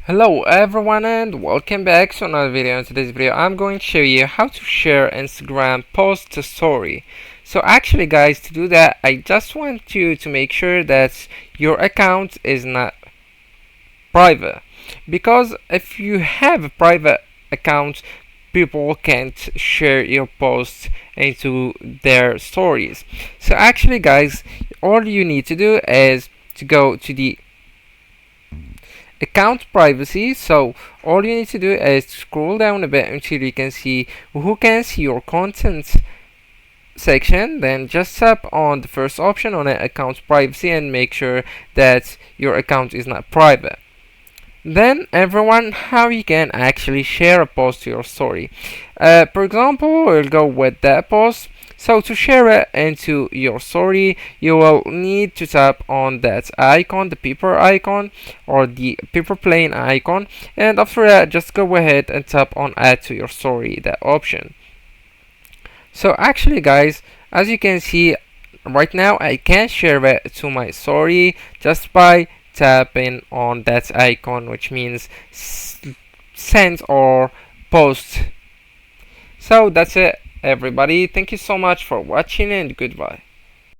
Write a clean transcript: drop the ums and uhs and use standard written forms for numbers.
Hello everyone and welcome back to another video. In today's video I'm going to show you how to share Instagram post to story. So actually guys, to do that I just want you to make sure that your account is not private, because if you have a private account people can't share your posts into their stories. So actually guys, all you need to do is to go to the account privacy. So all you need to do is scroll down a bit until you can see who can see your content section, then just tap on the first option on account privacy and make sure that your account is not private. Then everyone, how you can actually share a post to your story. For example, we'll go with that post. So to share it into your story, you will need to tap on that icon, the paper icon or the paper plane icon, and after that just go ahead and tap on add to your story, that option. So actually guys, as you can see right now I can share it to my story just by tapping on that icon, which means send or post. So that's it everybody, thank you so much for watching and goodbye.